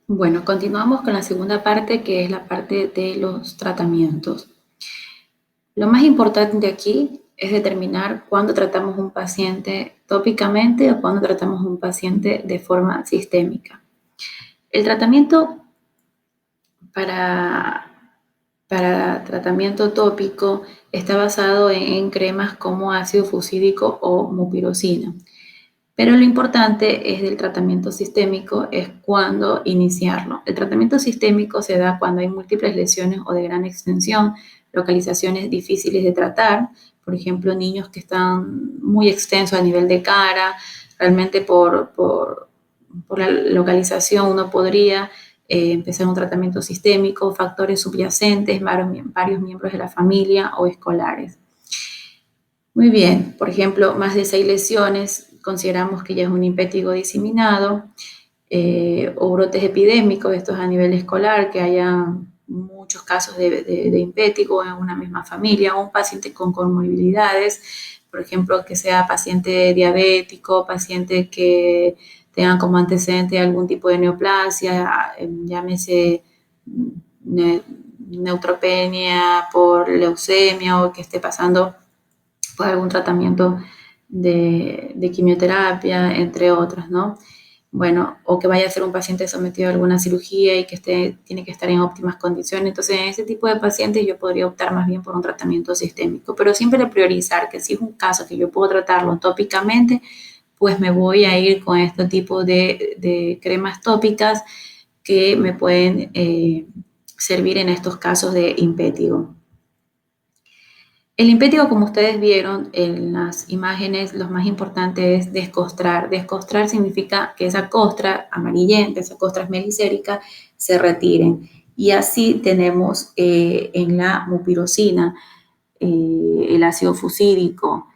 Bueno, continuamos con la segunda parte, que es la parte de los tratamientos. Lo más importante aquí es determinar cuándo tratamos un paciente tópicamente o cuándo tratamos un paciente de forma sistémica. El tratamiento para, para tratamiento tópico está basado en cremas como ácido fusídico o mupirocina. Pero lo importante es del tratamiento sistémico, es cuándo iniciarlo. El tratamiento sistémico se da cuando hay múltiples lesiones o de gran extensión, localizaciones difíciles de tratar, por ejemplo, niños que están muy extensos a nivel de cara, realmente por la localización uno podría empezar un tratamiento sistémico, factores subyacentes, varios miembros de la familia o escolares. Muy bien, por ejemplo, más de 6 lesiones, consideramos que ya es un impétigo diseminado, o brotes epidémicos, estos a nivel escolar, que haya muchos casos de impétigo en una misma familia, o un paciente con comorbilidades, por ejemplo, que sea paciente diabético, paciente que tengan como antecedente algún tipo de neoplasia, llámese ne neutropenia por leucemia o que esté pasando por algún tratamiento de quimioterapia, entre otros, ¿no? Bueno, o que vaya a ser un paciente sometido a alguna cirugía y que tiene que estar en óptimas condiciones. Entonces, en ese tipo de pacientes yo podría optar más bien por un tratamiento sistémico, pero siempre priorizar que si es un caso que yo puedo tratarlo tópicamente, pues me voy a ir con este tipo de cremas tópicas que me pueden servir en estos casos de impétigo. El impétigo, como ustedes vieron en las imágenes, lo más importante es descostrar. Descostrar significa que esa costra amarillenta, esa costra melicérica, se retiren. Y así tenemos en la mupirocina, el ácido fusídico.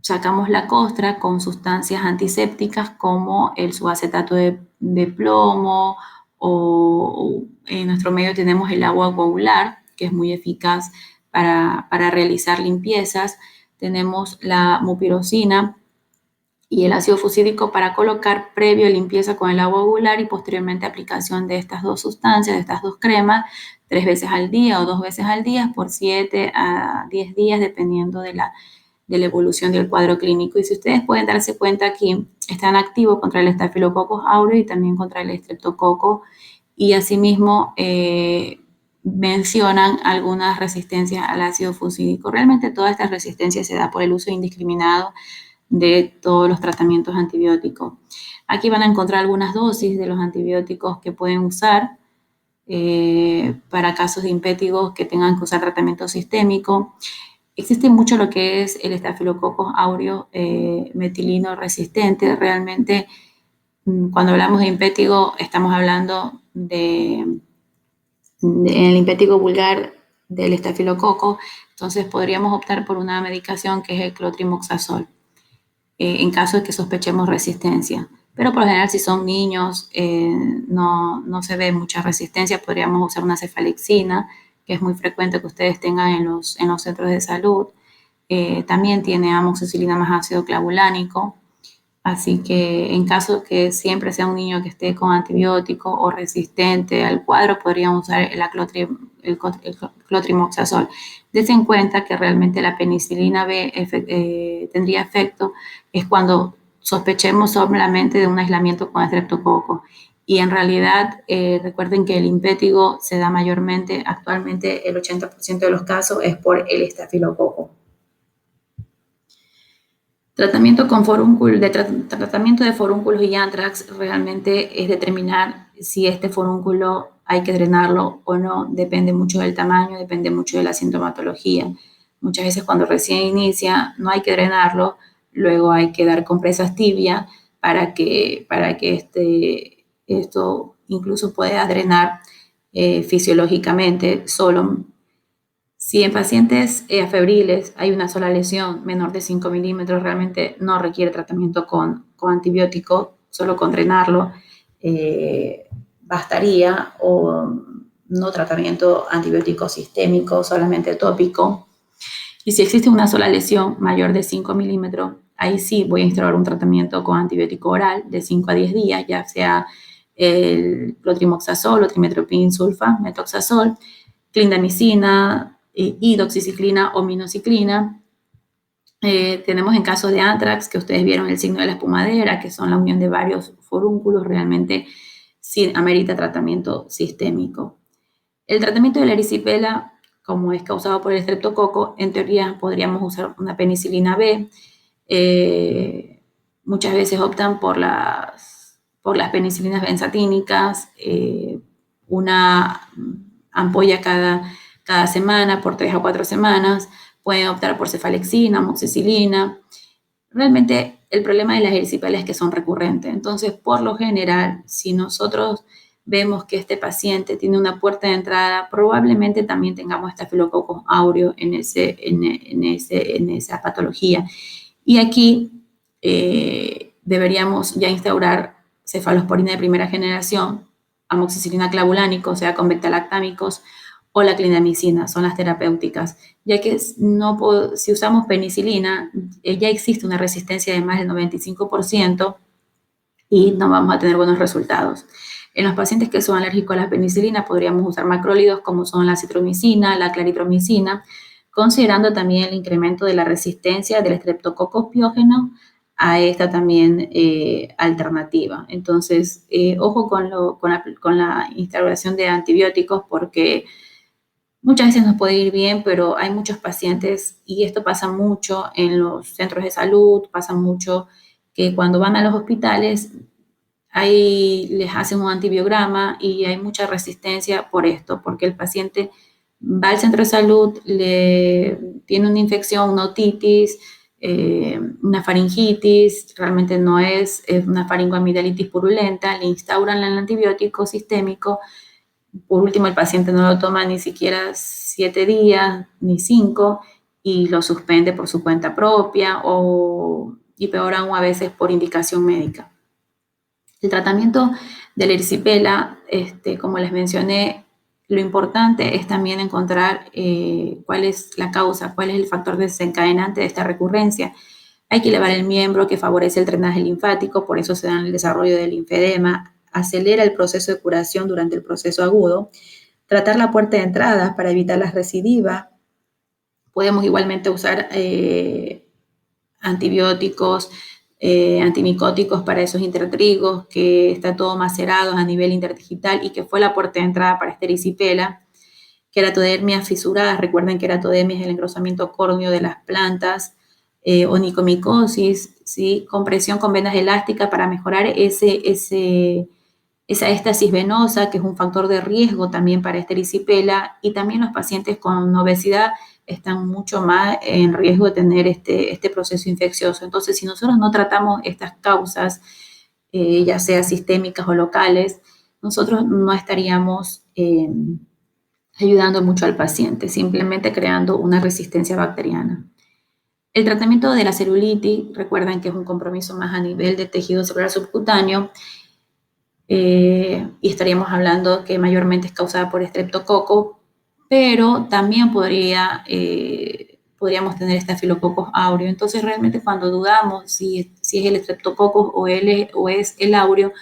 Sacamos la costra con sustancias antisépticas como el subacetato de plomo, o en nuestro medio tenemos el agua coagular, que es muy eficaz para realizar limpiezas. Tenemos la mupirocina y el ácido fusídico para colocar previo limpieza con el agua coagular y posteriormente aplicación de estas dos sustancias, de estas dos cremas, 3 veces al día o 2 veces al día por 7 a 10 días, dependiendo de la evolución del cuadro clínico. Y si ustedes pueden darse cuenta aquí, están activos contra el Staphylococcus aureus y también contra el Streptococcus, y asimismo mencionan algunas resistencias al ácido fusídico. Realmente toda esta resistencia se da por el uso indiscriminado de todos los tratamientos antibióticos. Aquí van a encontrar algunas dosis de los antibióticos que pueden usar para casos de impétigos que tengan que usar tratamiento sistémico. Existe mucho lo que es el Staphylococcus aureus metilino resistente. Realmente, cuando hablamos de impétigo, estamos hablando el impétigo vulgar del estafilococo. Entonces, podríamos optar por una medicación que es el clotrimoxazol, en caso de que sospechemos resistencia. Pero por lo general, si son niños, no se ve mucha resistencia. Podríamos usar una cefalexina, que es muy frecuente que ustedes tengan en los centros de salud. También tiene amoxicilina más ácido clavulánico. Así que en caso que siempre sea un niño que esté con antibiótico o resistente al cuadro, podríamos usar el clotrimoxazol. Dense en cuenta que realmente la penicilina B tendría efecto es cuando sospechemos solamente de un aislamiento con estreptococo. Y en realidad, recuerden que el impétigo se da mayormente, actualmente el 80% de los casos es por el estafilococo. Tratamiento con tratamiento de forúnculos y anthrax realmente es determinar si este forúnculo hay que drenarlo o no. Depende mucho del tamaño, depende mucho de la sintomatología. Muchas veces cuando recién inicia no hay que drenarlo, luego hay que dar compresas tibias para que esto incluso pueda drenar fisiológicamente solo. Si en pacientes febriles hay una sola lesión menor de 5 milímetros, realmente no requiere tratamiento con antibiótico, solo con drenarlo bastaría, o no tratamiento antibiótico sistémico, solamente tópico. Y si existe una sola lesión mayor de 5 milímetros, ahí sí voy a instaurar un tratamiento con antibiótico oral de 5 a 10 días, ya sea el clotrimazol o trimethoprim sulfa, metoxazol, clindamicina, doxiciclina o minoxiclina. Tenemos en casos de anthrax, que ustedes vieron el signo de la espumadera, que son la unión de varios forúnculos, realmente sí amerita tratamiento sistémico. El tratamiento de la erisipela, como es causado por el estreptococo, en teoría podríamos usar una penicilina B. Muchas veces optan por las penicilinas benzatínicas, una ampolla cada semana por 3 a 4 semanas. Pueden optar por cefalexina, amoxicilina. Realmente el problema de las erisipelas es que son recurrentes. Entonces, por lo general, si nosotros vemos que este paciente tiene una puerta de entrada, probablemente también tengamos Staphylococcus aureus en esa patología. Y aquí deberíamos ya instaurar cefalosporina de primera generación, amoxicilina clavulánico, o sea, con beta-lactámicos, o la clindamicina, son las terapéuticas, ya que si usamos penicilina, ya existe una resistencia de más del 95% y no vamos a tener buenos resultados. En los pacientes que son alérgicos a la penicilina, podríamos usar macrólidos como son la citromicina, la claritromicina, considerando también el incremento de la resistencia del Streptococcus piógeno a esta también alternativa. Entonces, ojo con la instauración de antibióticos, porque muchas veces nos puede ir bien, pero hay muchos pacientes, y esto pasa mucho en los centros de salud, pasa mucho que cuando van a los hospitales, ahí les hacen un antibiograma y hay mucha resistencia por esto, porque el paciente va al centro de salud, tiene una infección, una otitis, una faringitis, realmente no es una faringoamigdalitis purulenta, le instauran el antibiótico sistémico. Por último, el paciente no lo toma ni siquiera 7 días, ni 5, y lo suspende por su cuenta propia y peor aún a veces por indicación médica. El tratamiento de la erisipela, como les mencioné, lo importante es también encontrar cuál es la causa, cuál es el factor desencadenante de esta recurrencia. Hay que elevar el miembro, que favorece el drenaje linfático, por eso se da el desarrollo del linfedema, acelera el proceso de curación durante el proceso agudo, tratar la puerta de entrada para evitar las recidivas. Podemos igualmente usar antibióticos, antimicóticos para esos intertrigos, que está todo macerado a nivel interdigital y que fue la puerta de entrada para esta erisipela. Queratodermias fisuradas, recuerden que queratodermia es el engrosamiento córneo de las plantas, onicomicosis, ¿sí? Compresión con vendas elásticas para mejorar esa éstasis venosa, que es un factor de riesgo también para esta erisipela, y también los pacientes con obesidad están mucho más en riesgo de tener este proceso infeccioso. Entonces, si nosotros no tratamos estas causas, ya sea sistémicas o locales, nosotros no estaríamos ayudando mucho al paciente, simplemente creando una resistencia bacteriana. El tratamiento de la celulitis, recuerden que es un compromiso más a nivel de tejido celular subcutáneo, y estaríamos hablando que mayormente es causada por estreptococo, pero también podríamos tener Staphylococcus aureus. Entonces, realmente cuando dudamos si es el estreptococo o es el aureo,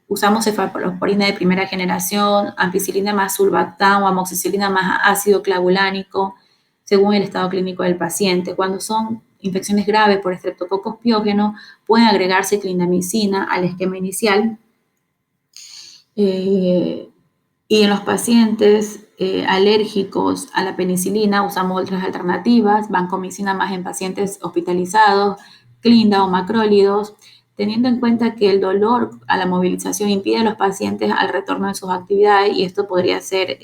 usamos cefalosporina de primera generación, ampicilina más sulbactam o amoxicilina más ácido clavulánico, según el estado clínico del paciente. Cuando son infecciones graves por Streptococcus piógeno, pueden agregarse clindamicina al esquema inicial. Y en los pacientes alérgicos a la penicilina usamos otras alternativas, vancomicina más en pacientes hospitalizados, clinda o macrólidos, teniendo en cuenta que el dolor a la movilización impide a los pacientes al retorno de sus actividades, y esto podría ser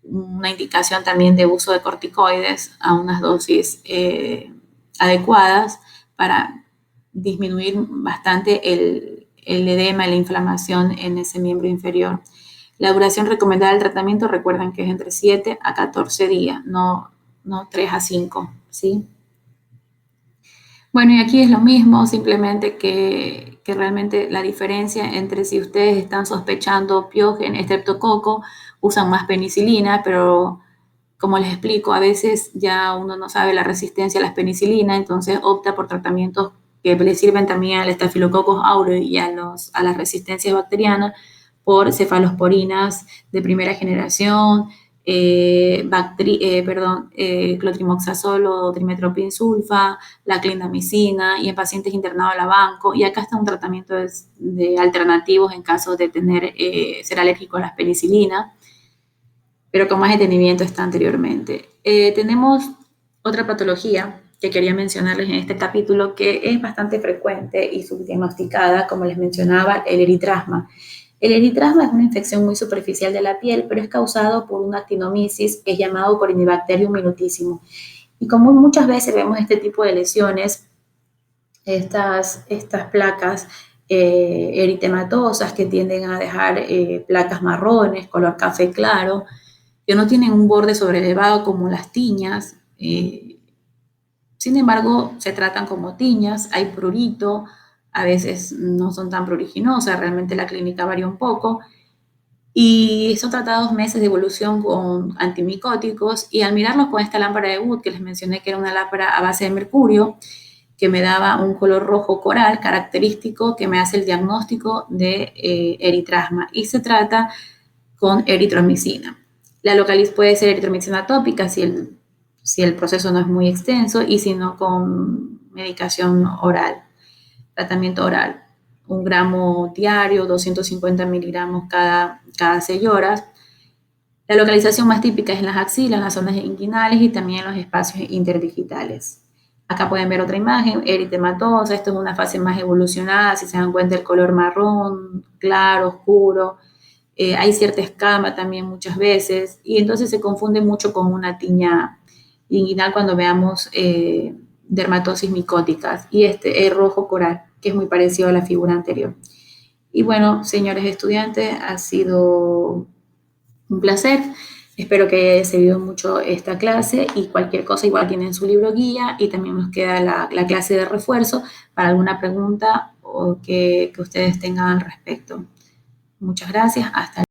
una indicación también de uso de corticoides a unas dosis adecuadas para disminuir bastante el edema y la inflamación en ese miembro inferior. La duración recomendada del tratamiento, recuerden que es entre 7 a 14 días, no 3 a 5, ¿sí? Bueno, y aquí es lo mismo, simplemente que realmente la diferencia entre si ustedes están sospechando piógeno, estreptococo, usan más penicilina, pero como les explico, a veces ya uno no sabe la resistencia a las penicilinas, entonces opta por tratamientos que le sirven también al Staphylococcus aureus y a las resistencias bacterianas por cefalosporinas de primera generación, clotrimoxazol o trimetoprim sulfa, la clindamicina y en pacientes internados a la banco. Y acá está un tratamiento de alternativos en caso de ser alérgico a la penicilina, pero con más detenimiento está anteriormente. Tenemos otra patología que quería mencionarles en este capítulo que es bastante frecuente y subdiagnosticada, como les mencionaba, el eritrasma. El eritrasma es una infección muy superficial de la piel, pero es causado por una actinomisis que es llamado Corynebacterium minutissimum. Y como muchas veces vemos este tipo de lesiones, estas placas eritematosas que tienden a dejar placas marrones, color café claro, que no tienen un borde sobrelevado como las tiñas. Sin embargo, se tratan como tiñas, hay prurito, a veces no son tan pruriginosas, realmente la clínica varía un poco, y son tratados meses de evolución con antimicóticos, y al mirarlos con esta lámpara de Wood, que les mencioné que era una lámpara a base de mercurio, que me daba un color rojo coral característico que me hace el diagnóstico de eritrasma, y se trata con eritromicina. La puede ser eritromicina atópica si el proceso no es muy extenso y si no con medicación oral, tratamiento oral. 1 gramo diario, 250 miligramos cada 6 horas. La localización más típica es en las axilas, en las zonas inguinales y también en los espacios interdigitales. Acá pueden ver otra imagen, eritematosa, esto es una fase más evolucionada, si se dan cuenta el color marrón, claro, oscuro. Hay cierta escama también muchas veces y entonces se confunde mucho con una tiña inguinal cuando veamos dermatosis micóticas y este es rojo coral, que es muy parecido a la figura anterior. Y bueno, señores estudiantes, ha sido un placer. Espero que haya servido mucho esta clase y cualquier cosa igual tienen su libro guía y también nos queda la clase de refuerzo para alguna pregunta o que ustedes tengan al respecto. Muchas gracias. Hasta